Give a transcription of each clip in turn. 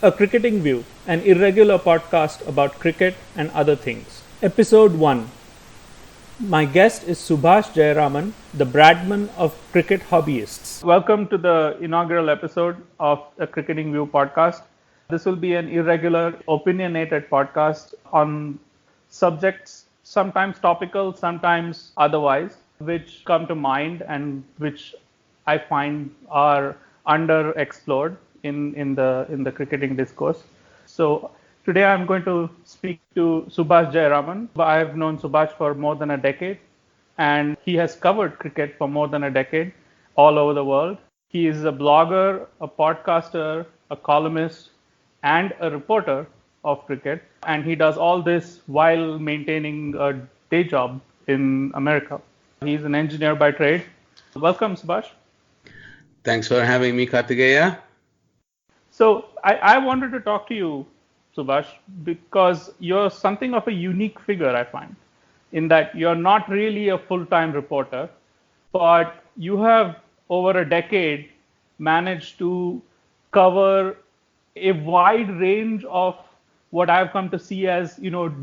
A Cricketing View, an irregular podcast about cricket and other things. Episode 1. My guest is Subash Jayaraman, the Bradman of cricket hobbyists. Welcome to the inaugural episode of A Cricketing View podcast. This will be an irregular, opinionated podcast on subjects, sometimes topical, sometimes otherwise, which come to mind and which I find are underexplored in the cricketing discourse. So today I'm going to speak to Subash Jayaraman. I've known Subash for more than a decade, and he has covered cricket for more than a decade all over the world. He is a blogger, a podcaster, a columnist, and a reporter of cricket, and he does all this while maintaining a day job in America. He's an engineer by trade. Welcome, Subash. Thanks for having me, Kartikeya. So I wanted to talk to you, Subash, because you're something of a unique figure, I find, in that you're not really a full-time reporter, but you have over a decade managed to cover a wide range of what I've come to see as,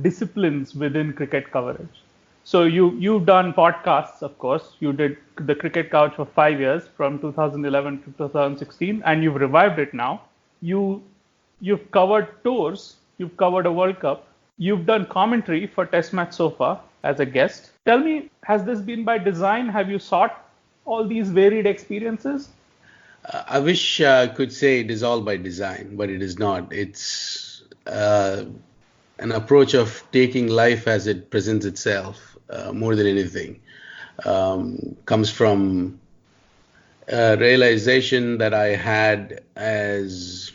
disciplines within cricket coverage. So you've done podcasts, of course. You did the Cricket Couch for 5 years, from 2011 to 2016, and you've revived it now. You've covered tours. You've covered a World Cup. You've done commentary for Test Match Sofa as a guest. Tell me, has this been by design? Have you sought all these varied experiences? I wish I could say it is all by design, but it is not. It's an approach of taking life as it presents itself, more than anything. Comes from a realization that I had as,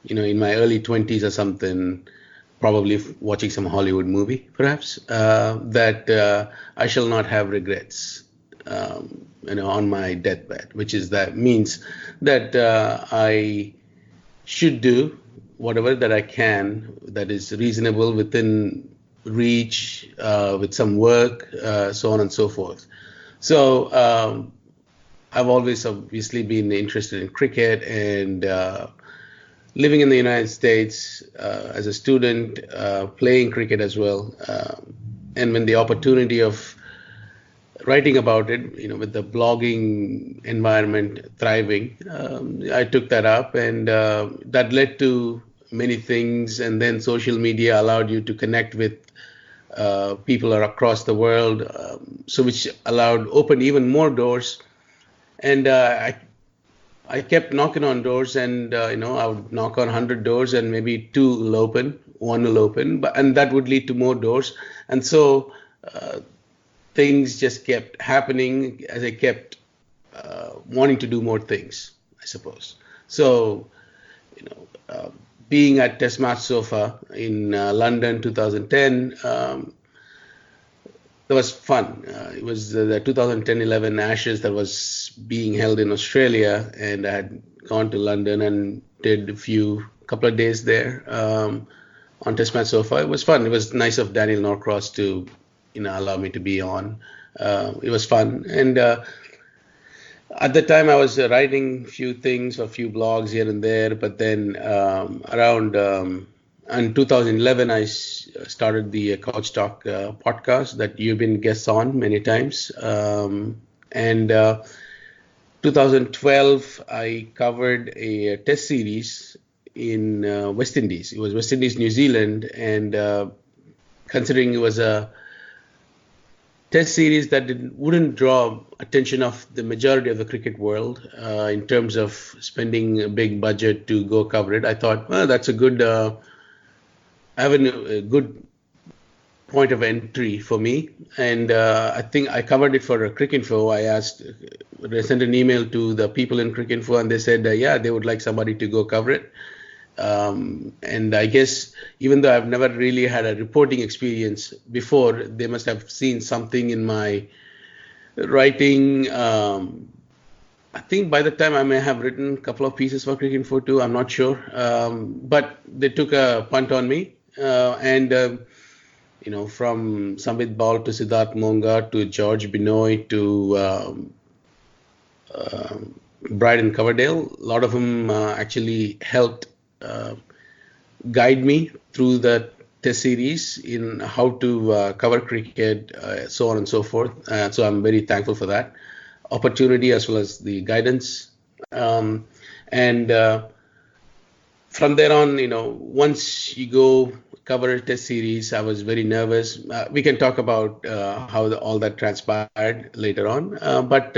in my early 20s or something, probably watching some Hollywood movie, perhaps, that I shall not have regrets, on my deathbed, which is that means that I should do whatever that I can that is reasonable within reach, with some work, so on and so forth. So I've always obviously been interested in cricket, and living in the United States as a student, playing cricket as well. And when the opportunity of writing about it, with the blogging environment thriving, I took that up, and that led to many things. And then social media allowed you to connect with people across the world, so which opened even more doors. And I kept knocking on doors, and I would knock on 100 doors, and maybe one will open, and that would lead to more doors. And so things just kept happening as I kept wanting to do more things, I suppose. So, being at Test Match Sofa in London 2010, it was fun. It was the 2010-11 Ashes that was being held in Australia, and I had gone to London and did a couple of days there on Test Match Sofa. It was fun. It was nice of Daniel Norcross to, allow me to be on. It was fun, and at the time I was writing a few things, a few blogs here and there. But then around in 2011, I started the Couch Talk podcast that you've been guests on many times. And 2012, I covered a test series in West Indies. It was West Indies, New Zealand. And considering it was a test series that wouldn't draw attention of the majority of the cricket world in terms of spending a big budget to go cover it, I thought, well, that's a good avenue, a good point of entry for me. And I think I covered it for Cricinfo. I sent an email to the people in Cricinfo, and they said, yeah, they would like somebody to go cover it. And I guess even though I've never really had a reporting experience before, they must have seen something in my writing. I think by the time I may have written a couple of pieces for Cricinfo too, I'm not sure. But they took a punt on me. From Samit Bal to Siddharth Monga to George Binoy to Bryden Coverdale, a lot of them actually helped guide me through the test series in how to cover cricket, so on and so forth. So I'm very thankful for that opportunity as well as the guidance. And from there on, once you go cover a test series, I was very nervous. We can talk about how all that transpired later on. But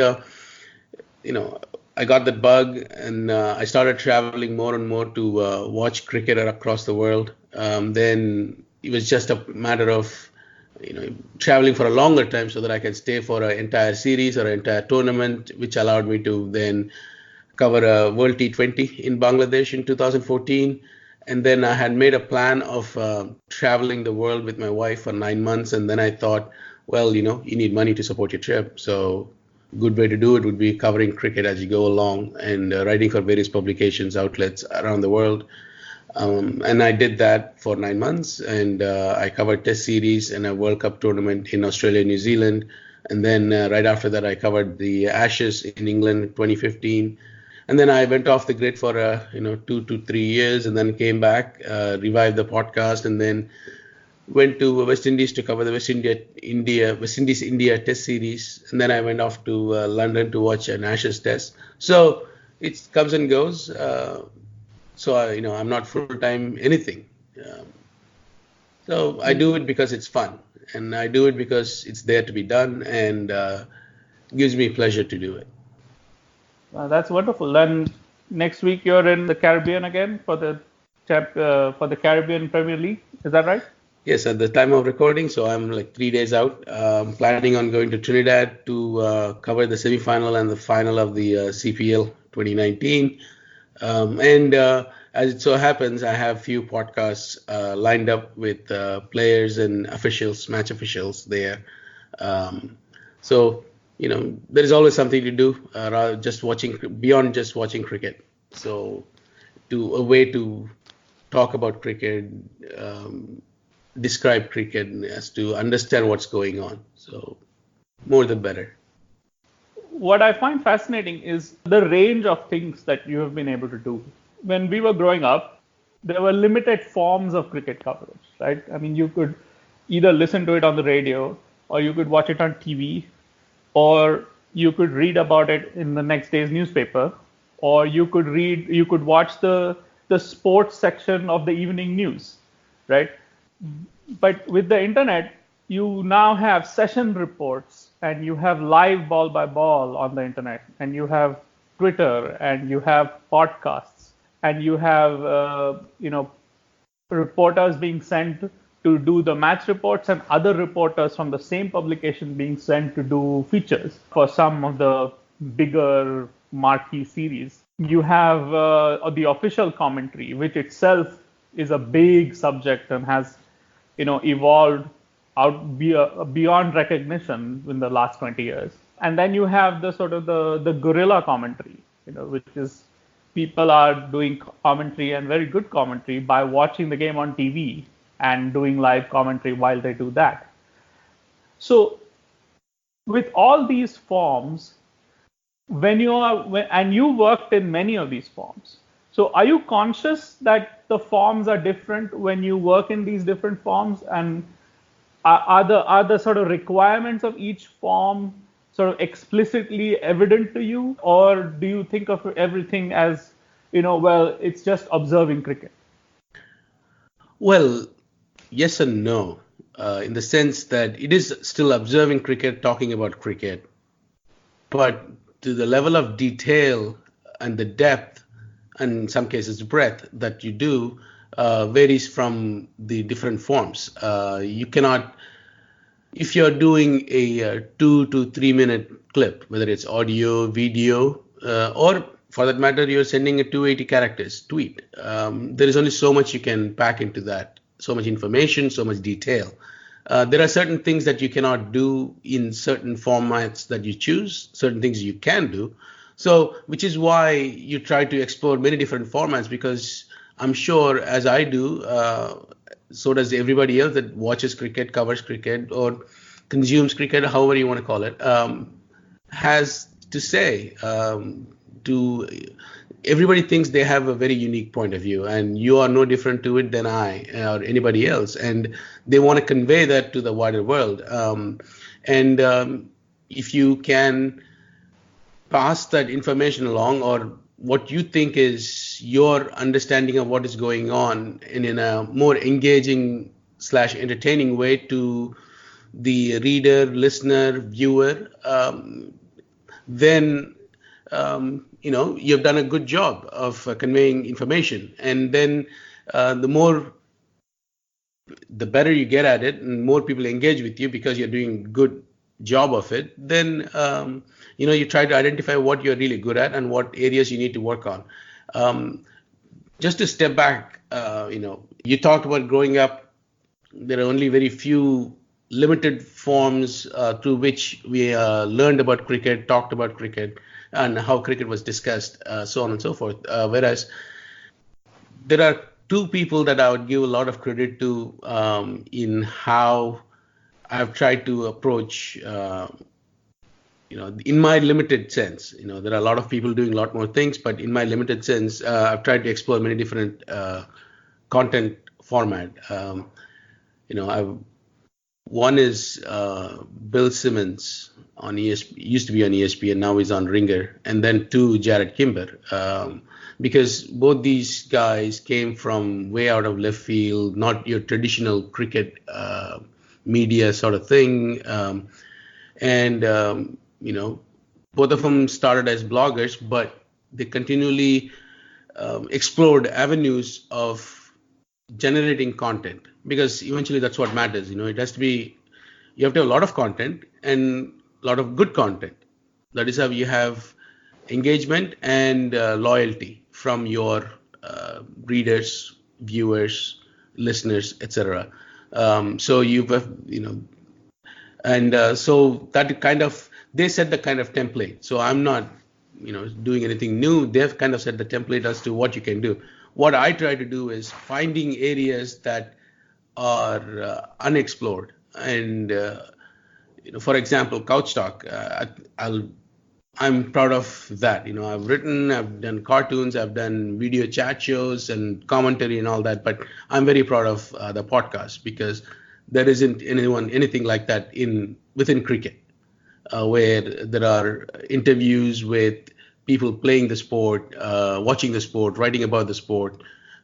I got that bug, and I started traveling more and more to watch cricket across the world. Then it was just a matter of traveling for a longer time so that I can stay for an entire series or an entire tournament, which allowed me to then cover a World T20 in Bangladesh in 2014. And then I had made a plan of traveling the world with my wife for 9 months. And then I thought, well, you need money to support your trip. So good way to do it would be covering cricket as you go along and writing for various publications, outlets around the world. And I did that for 9 months, and I covered Test series and a World Cup tournament in Australia, New Zealand. And then right after that, I covered the Ashes in England in 2015. And then I went off the grid for 2 to 3 years, and then came back, revived the podcast, and then went to West Indies to cover the West Indies India Test series, and then I went off to London to watch an Ashes Test. So it comes and goes. So I'm not full time anything. So I do it because it's fun, and I do it because it's there to be done, and gives me pleasure to do it. That's wonderful. Then next week you're in the Caribbean again for the Caribbean Premier League. Is that right? Yes, at the time of recording, so I'm like 3 days out. Planning on going to Trinidad to cover the semi-final and the final of the CPL 2019. And as it so happens, I have few podcasts lined up with players and officials, match officials there. So there is always something to do beyond just watching cricket. So a way to talk about cricket, describe cricket, as to understand what's going on. So more the better. What I find fascinating is the range of things that you have been able to do. When we were growing up, there were limited forms of cricket coverage, right? I mean, you could either listen to it on the radio, or you could watch it on TV, or you could read about it in the next day's newspaper, or you could watch the sports section of the evening news, right? But with the internet, you now have session reports, and you have live ball by ball on the internet, and you have Twitter, and you have podcasts, and you have reporters being sent to do the match reports, and other reporters from the same publication being sent to do features for some of the bigger marquee series. You have the official commentary, which itself is a big subject and has evolved out beyond recognition in the last 20 years. And then you have the sort of the guerrilla commentary, which is people are doing commentary, and very good commentary, by watching the game on TV and doing live commentary while they do that. So with all these forms, and you worked in many of these forms, so are you conscious that the forms are different when you work in these different forms? And are the sort of requirements of each form sort of explicitly evident to you? Or do you think of everything as, it's just observing cricket? Well, yes and no, in the sense that it is still observing cricket, talking about cricket, but to the level of detail and the depth, and in some cases breadth that you do, varies from the different forms. You cannot, if you're doing a 2 to 3 minute clip, whether it's audio, video, or for that matter, you're sending a 280 characters tweet. There is only so much you can pack into that, so much information, so much detail. There are certain things that you cannot do in certain formats that you choose, certain things you can do. So, which is why you try to explore many different formats, because I'm sure, as I do, so does everybody else that watches cricket, covers cricket, or consumes cricket, however you want to call it, has to say, to everybody thinks they have a very unique point of view, and you are no different to it than I or anybody else, and they want to convey that to the wider world. If you can pass that information along, or what you think is your understanding of what is going on in a more engaging / entertaining way to the reader, listener, viewer, then you've done a good job of conveying information. And then the better you get at it, and more people engage with you because you're doing a good job of it, then you try to identify what you're really good at and what areas you need to work on. Just to step back, you talked about growing up. There are only very few limited forms through which we learned about cricket, talked about cricket, and how cricket was discussed, so on and so forth. Whereas there are two people that I would give a lot of credit to in how I've tried to approach, in my limited sense. There are a lot of people doing a lot more things, but in my limited sense, I've tried to explore many different content format. One is Bill Simmons on used to be on ESPN, now he's on Ringer, and then two, Jared Kimber, because both these guys came from way out of left field, not your traditional cricket media sort of thing, both of them started as bloggers, but they continually explored avenues of generating content, because eventually that's what matters. It has to be, you have to have a lot of content and a lot of good content. That is how you have engagement and loyalty from your readers, viewers, listeners, etc. So so that kind of, they set the kind of template. So I'm not doing anything new. They've kind of set the template as to what you can do. What I try to do is finding areas that are unexplored. And for example, Couch Talk, I'm proud of that. I've written, I've done cartoons, I've done video chat shows and commentary and all that, but I'm very proud of the podcast, because there isn't anything like that within cricket, where there are interviews with people playing the sport, watching the sport, writing about the sport,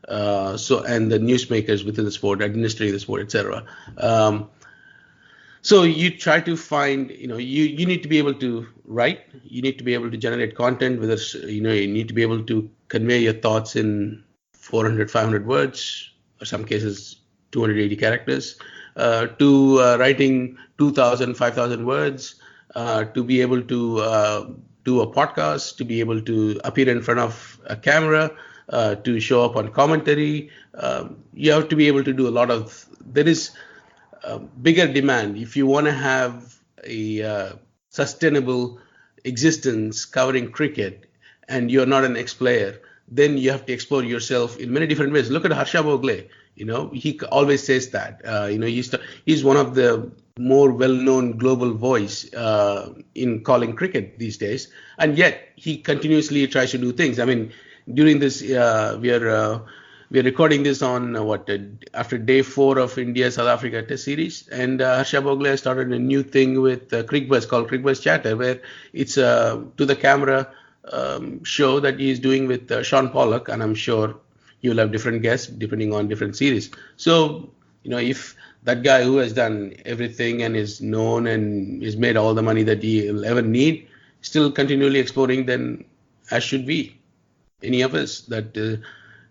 and the newsmakers within the sport, administrating the sport, etc. So you try to find, you need to be able to write, you need to be able to generate content, whether you need to be able to convey your thoughts in 400, 500 words, or some cases 280 characters, to writing 2,000, 5,000 words, to be able to do a podcast, to be able to appear in front of a camera, to show up on commentary. You have to be able to do a lot of, there is bigger demand. If you want to have a sustainable existence covering cricket and you're not an ex-player, then you have to explore yourself in many different ways. Look at Harsha Bhogle. He always says that. He's one of the more well-known global voice in calling cricket these days, and yet he continuously tries to do things. I mean, during this, we're recording this on after day 4 of India-South Africa Test Series, and Harsha Bhogle has started a new thing with Cricbuzz called Cricbuzz Chatter, where it's to the camera show that he's doing with Sean Pollock, and I'm sure you'll have different guests depending on different series. So, if that guy who has done everything and is known and has made all the money that he'll ever need, still continually exploring, then as should we, any of us that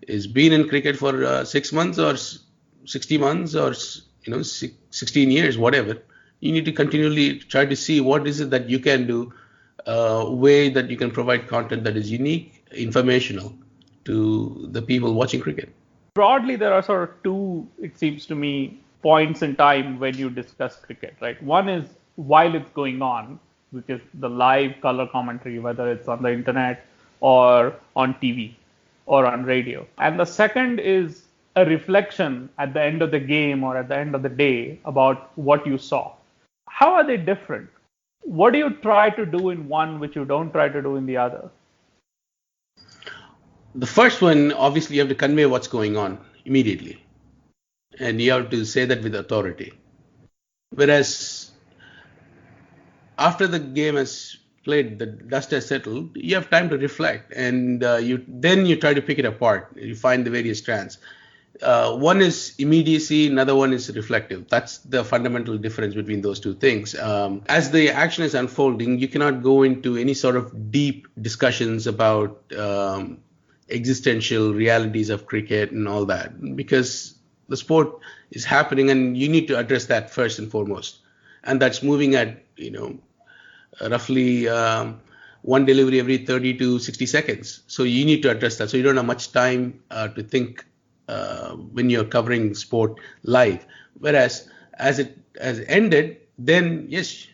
is been in cricket for 6 months or 60 months or 16 years, whatever. You need to continually try to see what is it that you can do, way that you can provide content that is unique, informational to the people watching cricket. Broadly, there are sort of two, it seems to me, points in time when you discuss cricket, right? One is while it's going on, which is the live color commentary, whether it's on the internet or on TV or on radio. And the second is a reflection at the end of the game or at the end of the day about what you saw. How are they different? What do you try to do in one which you don't try to do in the other? The first one, obviously, you have to convey what's going on immediately, and you have to say that with authority. Whereas after the game has played, the dust has settled, you have time to reflect, and you try to pick it apart. You find the various strands. One is immediacy, another one is reflective. That's the fundamental difference between those two things. As the action is unfolding, you cannot go into any sort of deep discussions about existential realities of cricket and all that, because the sport is happening and you need to address that first and foremost. And that's moving at, roughly one delivery every 30 to 60 seconds. So you need to address that. So you don't have much time to think when you're covering sport live. Whereas as it has ended, then yes,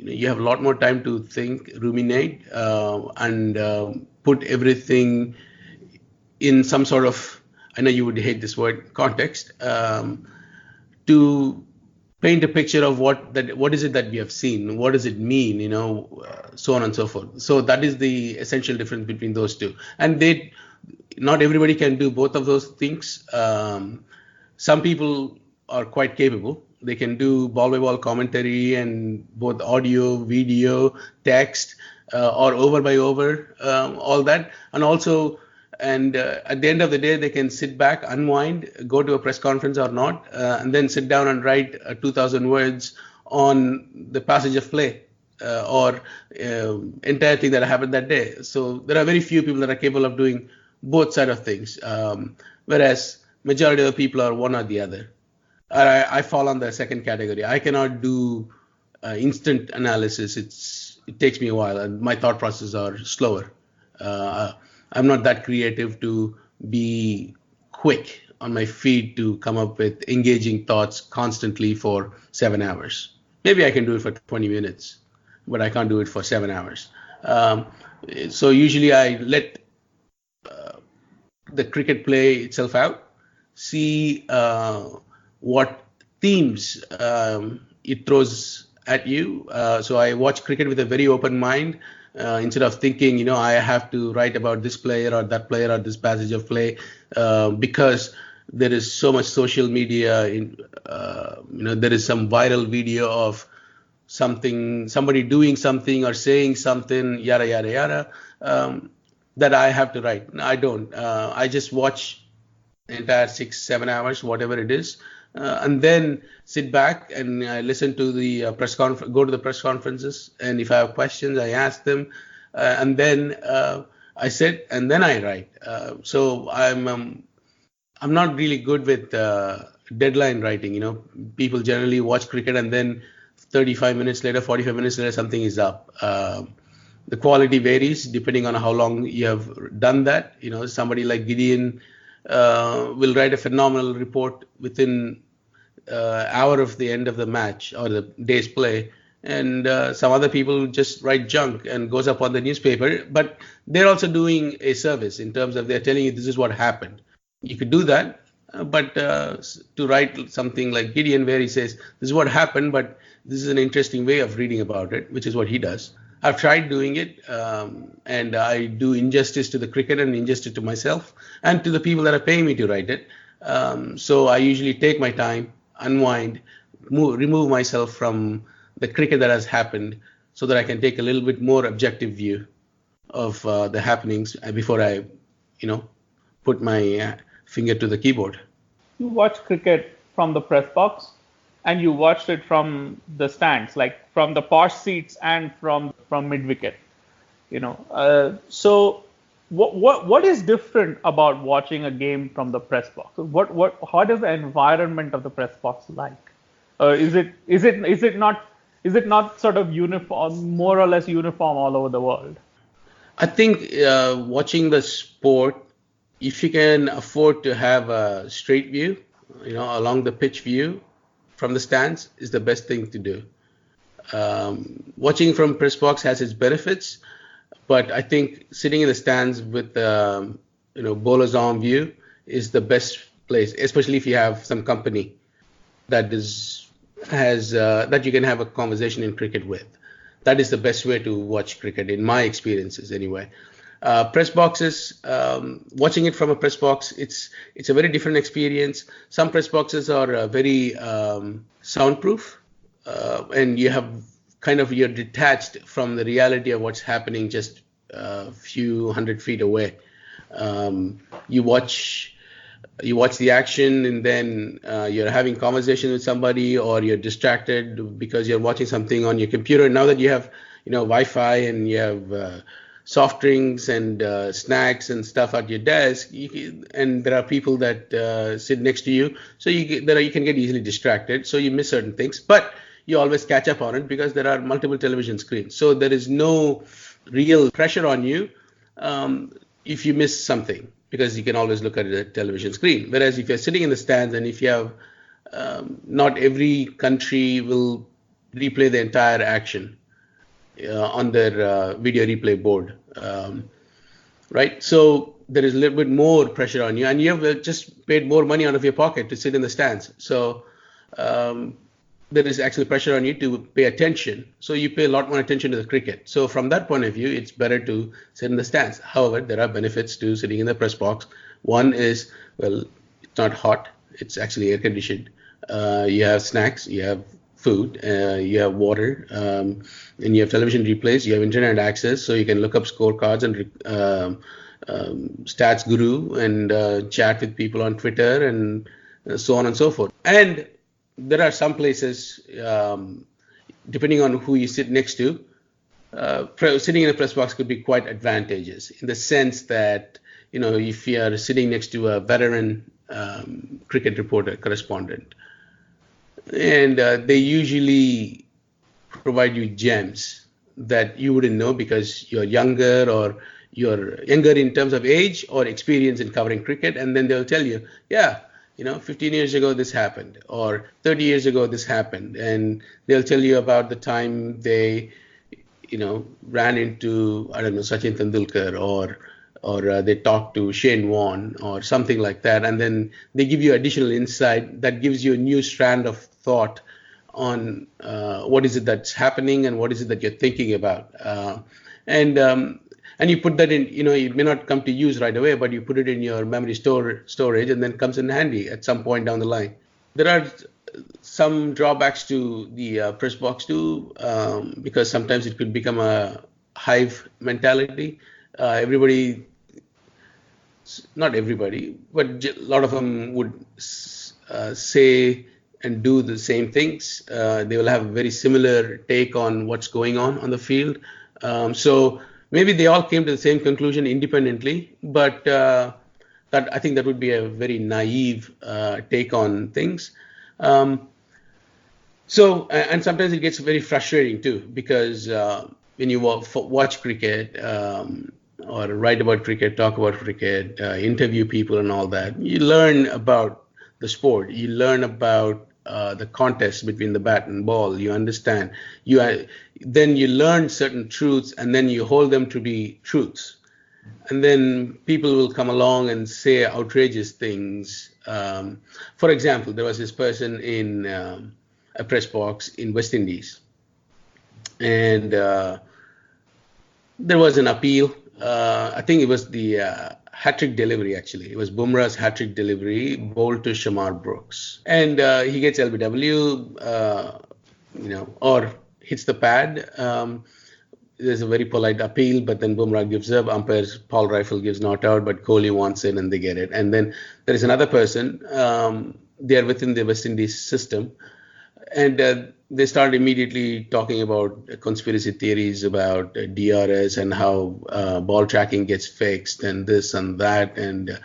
you have a lot more time to think, ruminate, and put everything in some sort of, I know you would hate this word, context, to paint a picture of what is it that we have seen, what does it mean, so on and so forth. So that is the essential difference between those two. And not everybody can do both of those things. Some people are quite capable. They can do ball by ball commentary and both audio, video, text, or over by over, all that. And also, at the end of the day, they can sit back, unwind, go to a press conference or not, and then sit down and write 2,000 words on the passage of play or entire thing that happened that day. So there are very few people that are capable of doing both side of things, whereas majority of the people are one or the other. I fall on the second category. I cannot do instant analysis. It takes me a while, and my thought processes are slower. I'm not that creative to be quick on my feet to come up with engaging thoughts constantly for 7 hours. Maybe I can do it for 20 minutes, but I can't do it for 7 hours. So usually I let the cricket play itself out, see what themes it throws at you. So I watch cricket with a very open mind. Instead of thinking, I have to write about this player or that player or this passage of play, because there is so much social media. There is some viral video of somebody doing something or saying something, yada yada yada, that I have to write. No, I don't. I just watch the entire 6-7 hours, whatever it is. And then sit back and I listen to the press conference, go to the press conferences, and if I have questions, I ask them, and then I sit and then I write. So I'm not really good with deadline writing. People generally watch cricket and then 35 minutes later, 45 minutes later, something is up. The quality varies depending on how long you have done that. Somebody like Gideon will write a phenomenal report within hour of the end of the match or the day's play, and some other people just write junk and goes up on the newspaper, but they're also doing a service in terms of they're telling you this is what happened. You could do that, but to write something like Gideon where he says this is what happened, but this is an interesting way of reading about it, which is what he does. I've tried doing it, and I do injustice to the cricket and injustice to myself and to the people that are paying me to write it. So I usually take my time, unwind, remove myself from the cricket that has happened so that I can take a little bit more objective view of the happenings before I, put my finger to the keyboard. You watch cricket from the press box, and you watched it from the stands, like from the posh seats and from mid wicket. So what is different about watching a game from the press box? How is the environment of the press box like? Is it not sort of uniform, more or less uniform all over the world? I think watching the sport, if you can afford to have a straight view, along the pitch view from the stands, is the best thing to do. Watching from press box has its benefits, but I think sitting in the stands with bowler's arm view is the best place, especially if you have some company that you can have a conversation in cricket with. That is the best way to watch cricket, in my experiences anyway. Press boxes, watching it from a press box, it's a very different experience. Some press boxes are very soundproof, and you have you're detached from the reality of what's happening just a few 100 feet away. You watch the action, and then you're having conversation with somebody, or you're distracted because you're watching something on your computer. Now that you have Wi-Fi and you have soft drinks and snacks and stuff at your desk, and there are people that sit next to you, so you can get easily distracted, so you miss certain things, but you always catch up on it because there are multiple television screens, so there is no real pressure on you if you miss something, because you can always look at the television screen. Whereas if you're sitting in the stands, and if you have not every country will replay the entire action on their video replay board, right? So there is a little bit more pressure on you, and you have just paid more money out of your pocket to sit in the stands. So there is actually pressure on you to pay attention. So you pay a lot more attention to the cricket. So from that point of view, it's better to sit in the stands. However, there are benefits to sitting in the press box. One is, well, it's not hot. It's actually air conditioned. You have snacks, you have food, you have water, and you have television replays, you have internet access, so you can look up scorecards and stats guru and chat with people on Twitter and so on and so forth. And there are some places, depending on who you sit next to, sitting in a press box could be quite advantageous, in the sense that, if you are sitting next to a veteran cricket reporter, correspondent, and they usually provide you gems that you wouldn't know because you're younger, or you're younger in terms of age or experience in covering cricket, and then they'll tell you, 15 years ago this happened, or 30 years ago this happened, and they'll tell you about the time they, ran into, I don't know, Sachin Tendulkar, or they talked to Shane Warne or something like that, and then they give you additional insight that gives you a new strand of thought on what is it that's happening and what is it that you're thinking about, and you put that in, it may not come to use right away, but you put it in your memory storage, and then comes in handy at some point down the line. There are some drawbacks to the press box too, because sometimes it could become a hive mentality. Not everybody, but a lot of them would say and do the same things. They will have a very similar take on what's going on the field. So maybe they all came to the same conclusion independently, but I think that would be a very naive take on things. So, and sometimes it gets very frustrating too, because when you watch cricket, or write about cricket, talk about cricket, interview people and all that, you learn about the sport. You learn about the contest between the bat and ball. You understand. Then you learn certain truths, and then you hold them to be truths. And then people will come along and say outrageous things. For example, there was this person in a press box in West Indies, and there was an appeal. I think it was the hat-trick delivery, actually. It was Bumrah's hat-trick delivery, bowled to Shamar Brooks. And he gets LBW, or hits the pad. There's a very polite appeal, but then Bumrah gives up. Umpires, Paul Rifle gives not out, but Kohli wants it and they get it. And then there is another person, they are within the West Indies system. And they start immediately talking about conspiracy theories about DRS and how ball tracking gets fixed and this and that. And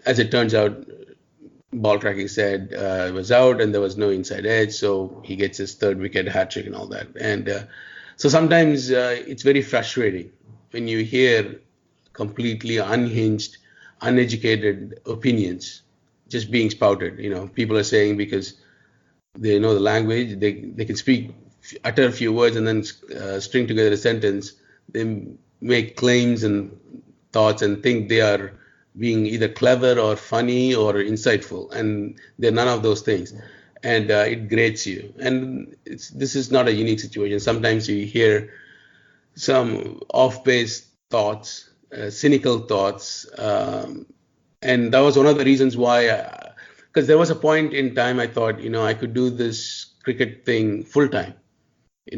as it turns out, ball tracking said it was out and there was no inside edge. So he gets his third wicket hat trick and all that. And so sometimes it's very frustrating when you hear completely unhinged, uneducated opinions just being spouted. People are saying because they know the language, they can utter a few words and then string together a sentence. They make claims and thoughts and think they are being either clever or funny or insightful, and they're none of those things. And it grates you. And this is not a unique situation. Sometimes you hear some off-base thoughts, cynical thoughts. And that was one of the reasons why, because there was a point in time I thought, I could do this cricket thing full time.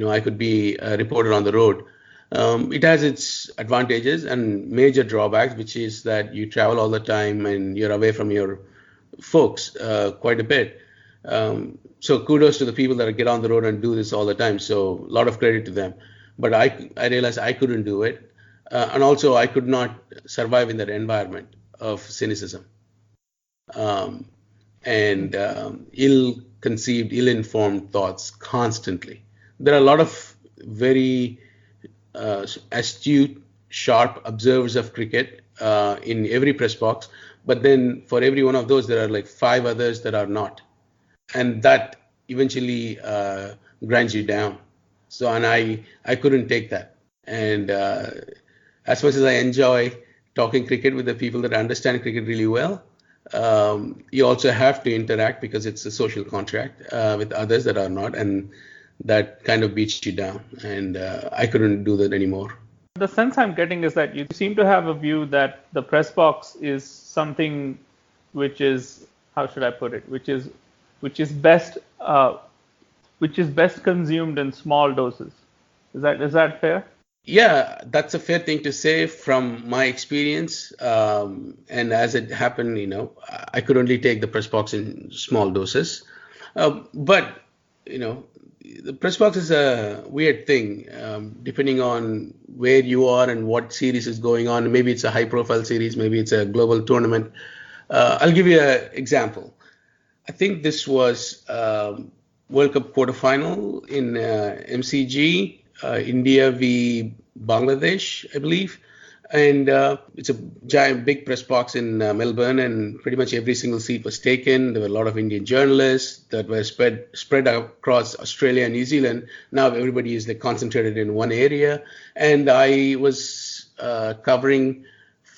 I could be a reporter on the road. It has its advantages and major drawbacks, which is that you travel all the time and you're away from your folks quite a bit. So kudos to the people that get on the road and do this all the time. So a lot of credit to them. But I realized I couldn't do it. And also I could not survive in that environment of cynicism and ill-conceived, ill-informed thoughts constantly. There are a lot of very astute, sharp observers of cricket in every press box, but then for every one of those, there are like 5 others that are not. And that eventually grinds you down. So, and I couldn't take that. And as much as I enjoy talking cricket with the people that understand cricket really well, you also have to interact because it's a social contract with others that are not, and that kind of beats you down. And I couldn't do that anymore. The sense I'm getting is that you seem to have a view that the press box is something which is, how should I put it, which is best consumed in small doses. Is that fair? Yeah, that's a fair thing to say from my experience. And as it happened, I could only take the press box in small doses. But, the press box is a weird thing, depending on where you are and what series is going on. Maybe it's a high-profile series, maybe it's a global tournament. I'll give you an example. I think this was World Cup quarterfinal in MCG, India v Bangladesh, I believe. And it's a giant, big press box in Melbourne, and pretty much every single seat was taken. There were a lot of Indian journalists that were spread across Australia and New Zealand. Now everybody is concentrated in one area. And I was covering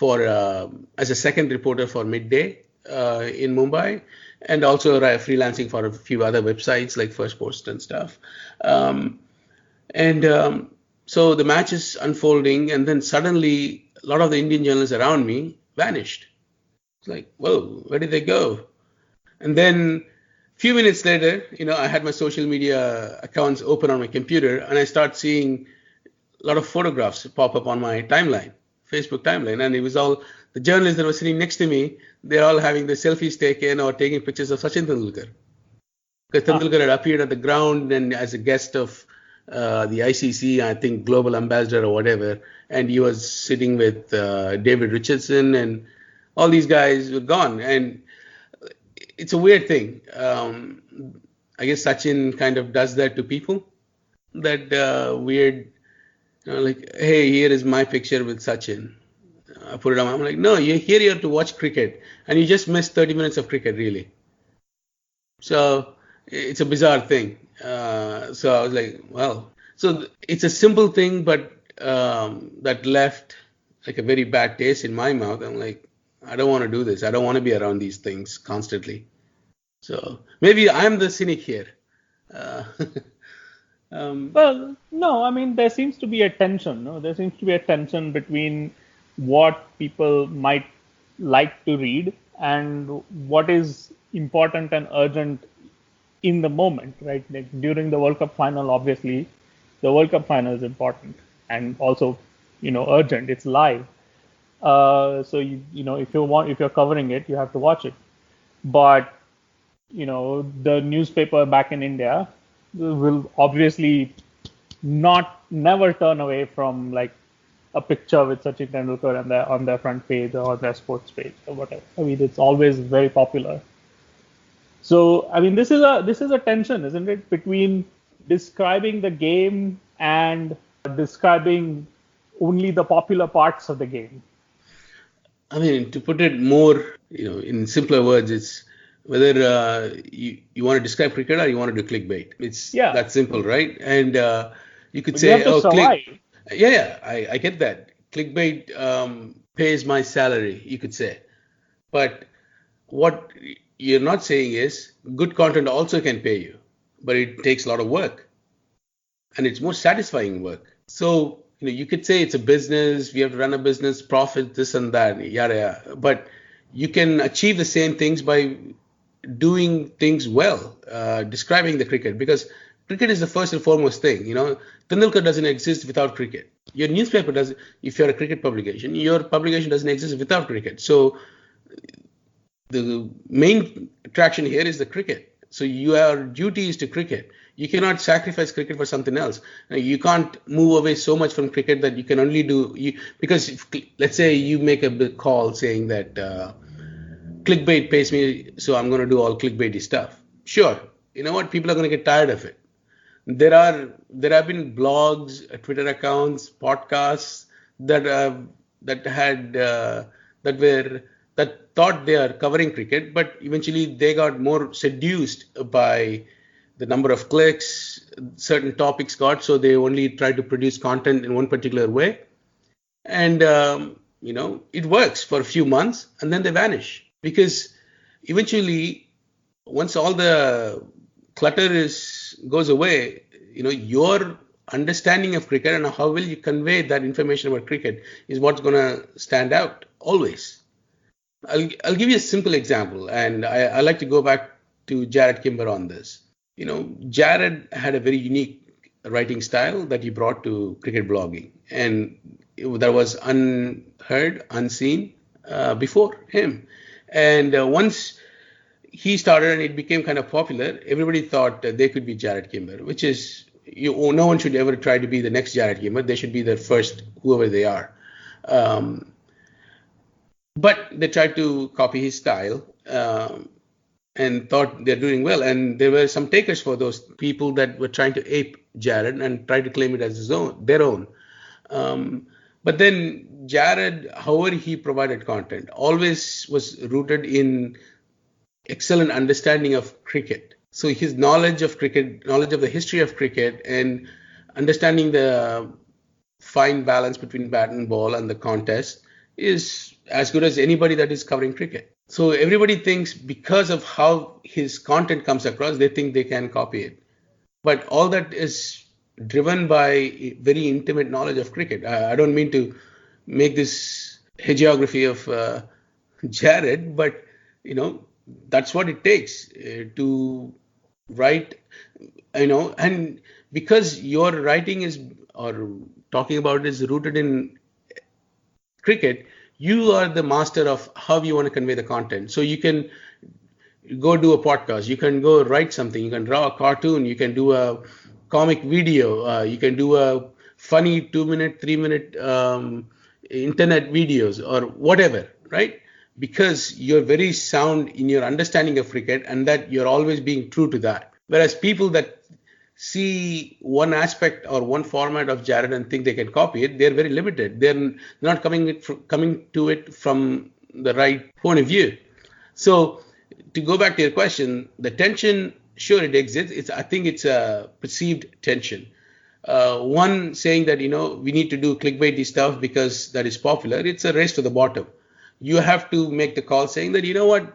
as a second reporter for Midday in Mumbai, and also freelancing for a few other websites like First Post and stuff. So the match is unfolding, and then suddenly a lot of the Indian journalists around me vanished. It's like, whoa, where did they go? And then a few minutes later, I had my social media accounts open on my computer, and I start seeing a lot of photographs pop up on my timeline, Facebook timeline. And it was all the journalists that were sitting next to me. They're all having the selfies taken or taking pictures of Sachin Tendulkar. Because Tendulkar had appeared at the ground and as a guest of the ICC, I think global ambassador or whatever, and he was sitting with David Richardson, and all these guys were gone. And it's a weird thing. I guess Sachin kind of does that to people. That weird, like, hey, here is my picture with Sachin. I put it on. I'm like, no, you're here to watch cricket, and you just missed 30 minutes of cricket, really. So it's a bizarre thing. So I was like, well, so it's a simple thing, but that left like a very bad taste in my mouth. I'm like, I don't want to do this. I don't want to be around these things constantly. So maybe I'm the cynic here. Well, no, I mean, there seems to be a tension. No? There seems to be a tension between what people might like to read and what is important and urgent in the moment, right? Like during the World Cup final, obviously, the World Cup final is important and also, urgent. It's live. So if you're covering it, you have to watch it. But the newspaper back in India will obviously never turn away from like a picture with Sachin Tendulkar on their front page or on their sports page or whatever. I mean, it's always very popular. So, I mean, this is a tension, isn't it, between describing the game and describing only the popular parts of the game? I mean, to put it more, in simpler words, it's whether you want to describe cricket or you want to do clickbait. It's that simple, right? And you could say, I get that. Clickbait pays my salary, you could say. But what you're not saying is good content also can pay you, but it takes a lot of work and it's more satisfying work. So you could say it's a business, we have to run a business, profit, this and that, yada, yada. But you can achieve the same things by doing things well, describing the cricket, because cricket is the first and foremost thing. Tendulkar doesn't exist without cricket. Your newspaper doesn't, if you're a cricket publication, your publication doesn't exist without cricket. So the main attraction here is the cricket. So your duty is to cricket. You cannot sacrifice cricket for something else. You can't move away so much from cricket that you can only do, because let's say you make a big call saying that clickbait pays me, so I'm going to do all clickbaity stuff. Sure, you know what? People are going to get tired of it. There have been blogs, Twitter accounts, podcasts that thought they are covering cricket, but eventually they got more seduced by the number of clicks certain topics got, so they only try to produce content in one particular way, and it works for a few months and then they vanish, because eventually once all the clutter goes away, your understanding of cricket and how will you convey that information about cricket is what's going to stand out always. I'll give you a simple example, and I like to go back to Jared Kimber on this. Jared had a very unique writing style that he brought to cricket blogging, and that was unheard, unseen before him. And once he started and it became kind of popular, everybody thought they could be Jared Kimber, which is, no one should ever try to be the next Jared Kimber. They should be the first, whoever they are. But they tried to copy his style and thought they're doing well. And there were some takers for those people that were trying to ape Jared and try to claim it as their own. But then Jared, however he provided content, always was rooted in excellent understanding of cricket. So his knowledge of cricket, knowledge of the history of cricket, and understanding the fine balance between bat and ball and the contest is as good as anybody that is covering cricket. So everybody thinks because of how his content comes across, they think they can copy it. But all that is driven by very intimate knowledge of cricket. I don't mean to make this hagiography of Jared, but that's what it takes to write, and because your writing is, or talking about, is rooted in cricket, you are the master of how you want to convey the content. So you can go do a podcast, you can go write something, you can draw a cartoon, you can do a comic video, you can do a funny 2-minute, 3-minute internet videos or whatever, right? Because you're very sound in your understanding of cricket and that you're always being true to that. Whereas people that see one aspect or one format of Jared and think they can copy it, they're very limited. They're not coming to it from the right point of view. So to go back to your question, the tension, sure, it exists. I think it's a perceived tension. One saying that, we need to do clickbaity stuff because that is popular. It's a race to the bottom. You have to make the call saying that,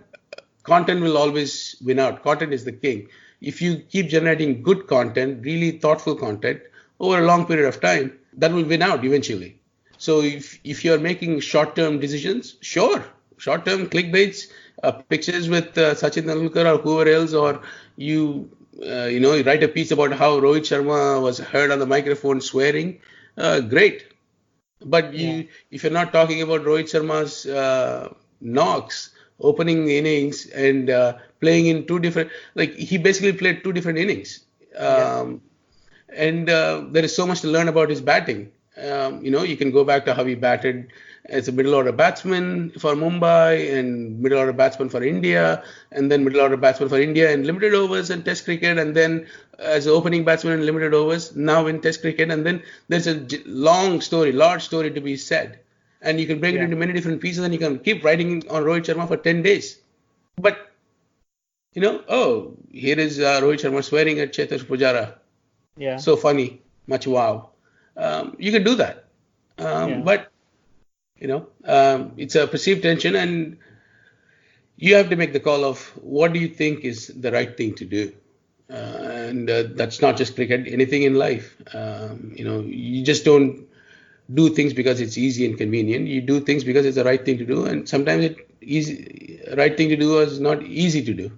content will always win out. Content is the king. If you keep generating good content, really thoughtful content over a long period of time, that will win out eventually. So if you're making short-term decisions, sure, short-term clickbaits, pictures with Sachin Tendulkar or whoever else, or you write a piece about how Rohit Sharma was heard on the microphone swearing, great. But if you're not talking about Rohit Sharma's knocks, opening innings and playing in two different, he basically played two different innings. And there is so much to learn about his batting. You can go back to how he batted as a middle order batsman for Mumbai and middle order batsman for India, and then middle order batsman for India in limited overs and test cricket, and then as an opening batsman in limited overs, now in test cricket. And then there's a large story to be said. And you can break it into many different pieces and you can keep writing on Rohit Sharma for 10 days. But, here is Rohit Sharma swearing at Chetar Pujara. Yeah. So funny. Much wow. You can do that. But, it's a perceived tension and you have to make the call of what do you think is the right thing to do. And that's not just cricket, anything in life. You just don't do things because it's easy and convenient. You do things because it's the right thing to do, and sometimes right thing to do is not easy to do.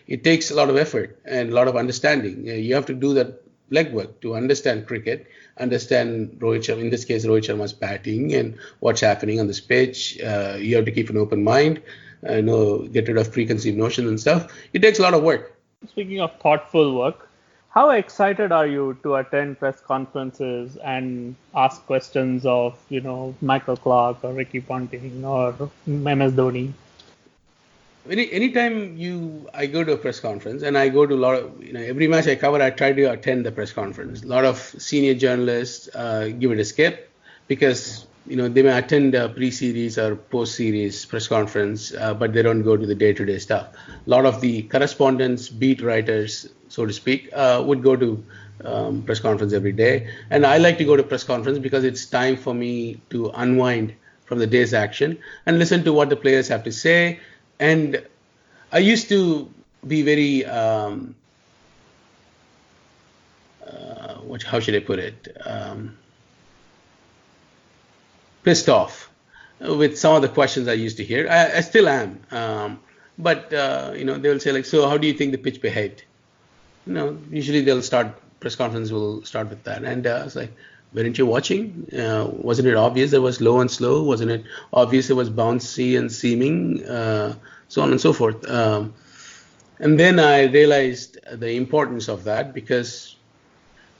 It takes a lot of effort and a lot of understanding. You have to do that legwork to understand cricket, understand Rohit Sharma, in this case Rohit Sharma's batting and what's happening on this pitch. You have to keep an open mind, get rid of preconceived notions and stuff. It takes a lot of work. Speaking of thoughtful work, how excited are you to attend press conferences and ask questions of, Michael Clark or Ricky Ponting or MS Dhoni? Anytime I go to a press conference, and I go to a lot of, every match I cover, I try to attend the press conference. A lot of senior journalists give it a skip because, they may attend a pre-series or post-series press conference, but they don't go to the day-to-day stuff. A lot of the correspondents, beat writers, so to speak, would go to press conference every day. And I like to go to press conference because it's time for me to unwind from the day's action and listen to what the players have to say. And I used to be very, how should I put it? Pissed off with some of the questions I used to hear. I still am. But they will say, so how do you think the pitch behaved? Usually press conference will start with that. And it's like, weren't you watching? Wasn't it obvious it was low and slow? Wasn't it obvious it was bouncy and seaming? So on and so forth. And then I realized the importance of that because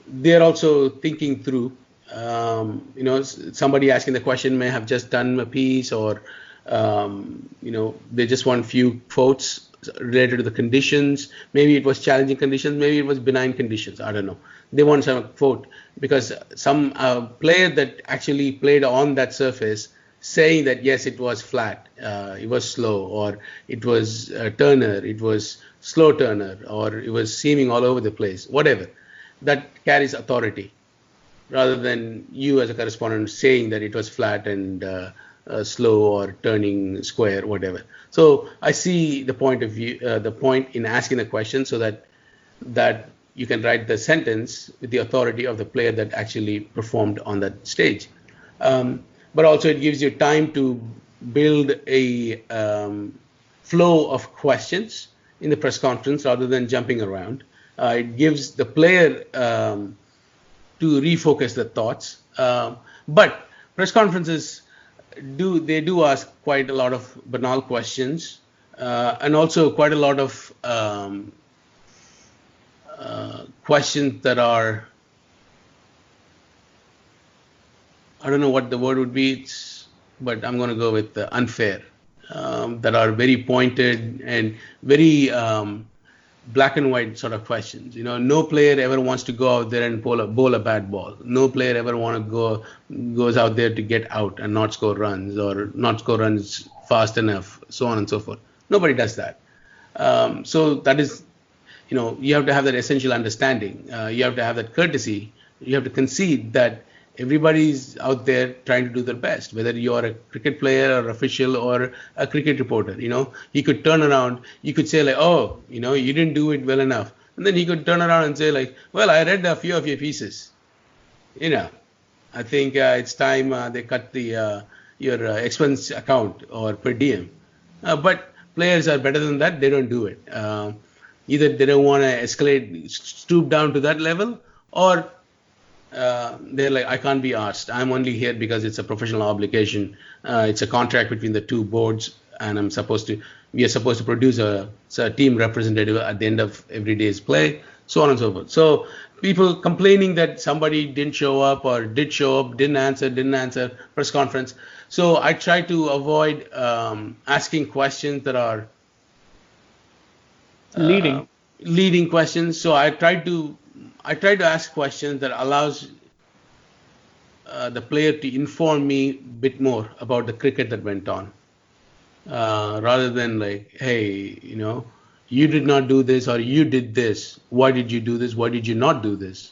they're also thinking through. Somebody asking the question may have just done a piece or, they just want a few quotes related to the conditions. Maybe it was challenging conditions. Maybe it was benign conditions. I don't know. They want some quote because some player that actually played on that surface saying that, yes, it was flat, it was slow, or it was turner, it was slow turner, or it was seaming all over the place, whatever. That carries authority rather than you as a correspondent saying that it was flat and slow or turning square, whatever. So I see the point in asking the question so that you can write the sentence with the authority of the player that actually performed on that stage. But also it gives you time to build a flow of questions in the press conference rather than jumping around. It gives the player to refocus the thoughts. But press conferences do ask quite a lot of banal questions and also quite a lot of questions that are, I don't know what the word would be, but I'm going to go with unfair, that are very pointed and very black and white sort of questions. No player ever wants to go out there and bowl a bad ball. No player ever goes out there to get out and not score runs or not score runs fast enough, so on and so forth. Nobody does that. So that is, you have to have that essential understanding. You have to have that courtesy. You have to concede that everybody's out there trying to do their best, whether you're a cricket player or official or a cricket reporter. He could turn around. You could say you didn't do it well enough. And then he could turn around and say well, I read a few of your pieces. I think it's time they cut your expense account or per diem. But players are better than that. They don't do it. Either they don't want to stoop down to that level, or they're I can't be asked. I'm only here because it's a professional obligation. It's a contract between the two boards, and we are supposed to produce a team representative at the end of every day's play, so on and so forth. So people complaining that somebody didn't show up or did show up, didn't answer press conference. So I try to avoid asking questions that are leading questions. So I try to ask questions that allows the player to inform me a bit more about the cricket that went on, rather than hey, you did not do this or you did this. Why did you do this? Why did you not do this?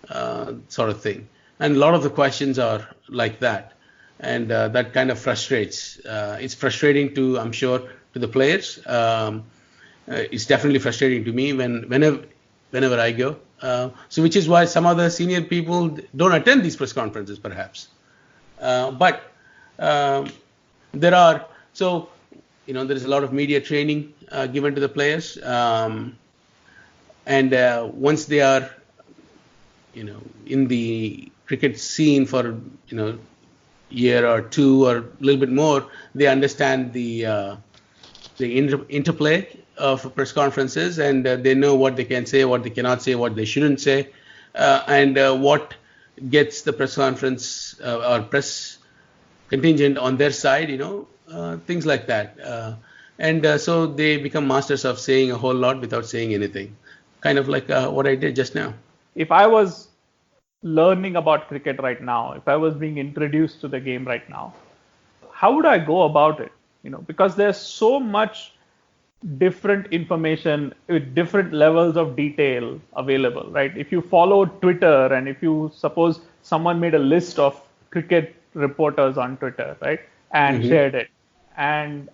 Sort of thing. And a lot of the questions are like that. And that kind of frustrates. It's frustrating I'm sure, to the players. It's definitely frustrating to me whenever whenever I go. So which is why some other senior people don't attend these press conferences, perhaps. But there are, so, there is a lot of media training given to the players. And once they are, in the cricket scene for, year or two or a little bit more, they understand the interplay of press conferences, and they know what they can say, what they cannot say, what they shouldn't say, and what gets the press conference or press contingent on their side, things like that. And so they become masters of saying a whole lot without saying anything, kind of like what I did just now. If I was learning about cricket right now, if I was being introduced to the game right now, how would I go about it? Because there's so much different information with different levels of detail available, right? If you follow Twitter, and if you suppose someone made a list of cricket reporters on Twitter, right, and shared it, and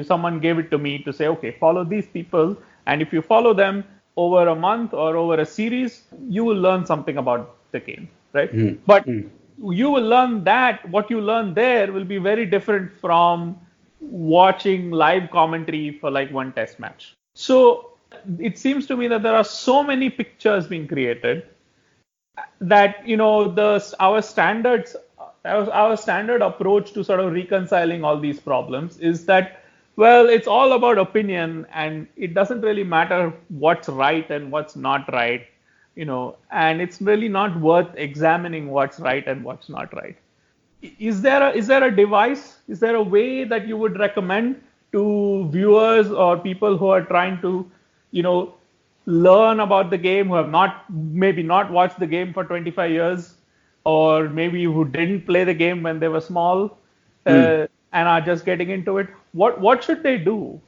someone gave it to me to say, okay, follow these people, and if you follow them over a month or over a series, you will learn something about the game, right? But you will learn that what you learn there will be very different from watching live commentary for like one test match. So it seems to me that there are so many pictures being created that our standard approach to sort of reconciling all these problems is that, well, it's all about opinion, and it doesn't really matter what's right and what's not right, and it's really not worth examining what's right and what's not right. Is there a device? Is there a way that you would recommend to viewers or people who are trying to, learn about the game, who have maybe not watched the game for 25 years, or maybe who didn't play the game when they were small, and are just getting into it? What should they do?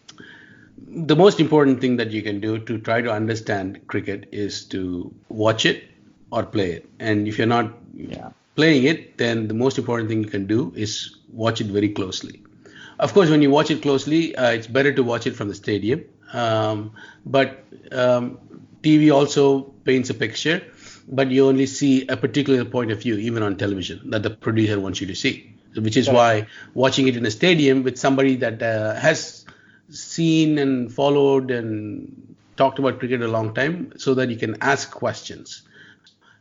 The most important thing that you can do to try to understand cricket is to watch it or play it. And if you're not playing it, then the most important thing you can do is watch it very closely. Of course, when you watch it closely, it's better to watch it from the stadium. But TV also paints a picture, but you only see a particular point of view, even on television, that the producer wants you to see. Which is why watching it in a stadium with somebody that has seen and followed and talked about cricket a long time, so that you can ask questions.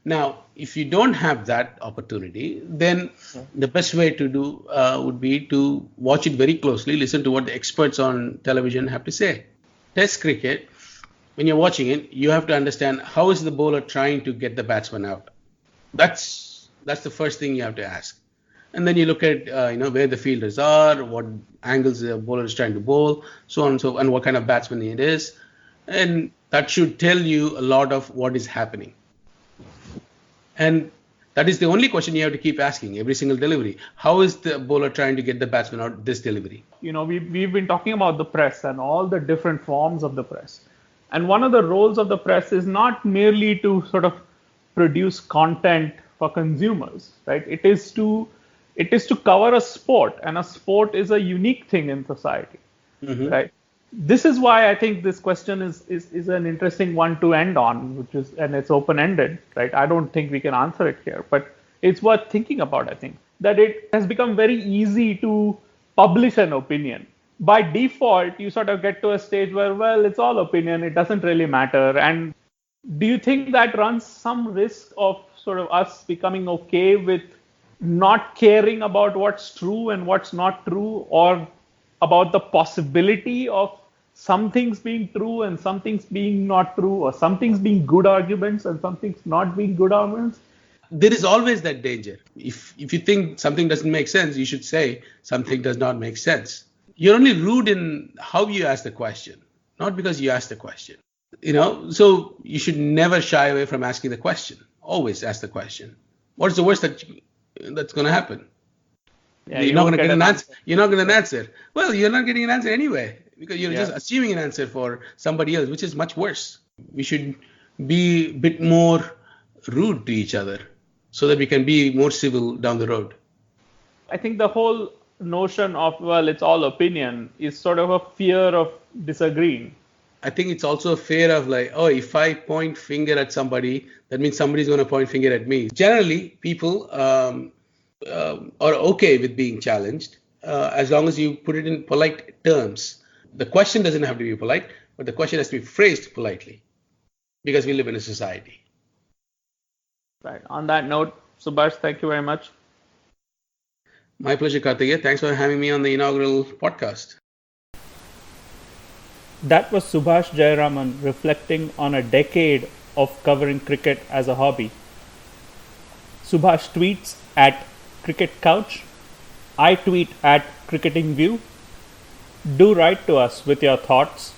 Now, if you don't have that opportunity, then the best way to do would be to watch it very closely, listen to what the experts on television have to say. Test cricket, when you're watching it, you have to understand how is the bowler trying to get the batsman out. That's the first thing you have to ask. And then you look at where the fielders are, what angles the bowler is trying to bowl, so on and so, and what kind of batsman it is, and that should tell you a lot of what is happening. And that is the only question you have to keep asking every single delivery. How is the bowler trying to get the batsman out this delivery? We've been talking about the press and all the different forms of the press, and one of the roles of the press is not merely to sort of produce content for consumers, right? It is to cover a sport, and a sport is a unique thing in society, right? This is why I think this question is an interesting one to end on, and it's open-ended, right? I don't think we can answer it here, but it's worth thinking about. I think that it has become very easy to publish an opinion. By default, you sort of get to a stage where, well, it's all opinion, it doesn't really matter. And do you think that runs some risk of sort of us becoming okay with not caring about what's true and what's not true, or about the possibility of some things being true and some things being not true, or some things being good arguments and some things not being good arguments? There is always that danger. If you think something doesn't make sense, you should say something does not make sense. You're only rude in how you ask the question, not because you asked the question. So you should never shy away from asking the question. Always ask the question. What's the worst that's going to happen? Yeah, you're not going to get an answer. You're not going to get an answer. Well, you're not getting an answer anyway, because you're just assuming an answer for somebody else, which is much worse. We should be a bit more rude to each other so that we can be more civil down the road. I think the whole notion of, well, it's all opinion is sort of a fear of disagreeing, I think it's also a fear of like, oh, if I point finger at somebody, that means somebody's going to point finger at me. Generally, people are okay with being challenged as long as you put it in polite terms. The question doesn't have to be polite, but the question has to be phrased politely because we live in a society. Right. On that note, Subash, thank you very much. My pleasure, Karthikeya. Thanks for having me on the inaugural podcast. That was Subash Jayaraman reflecting on a decade of covering cricket as a hobby. Subhash tweets at Cricket Couch. I tweet at Cricketing View. Do write to us with your thoughts.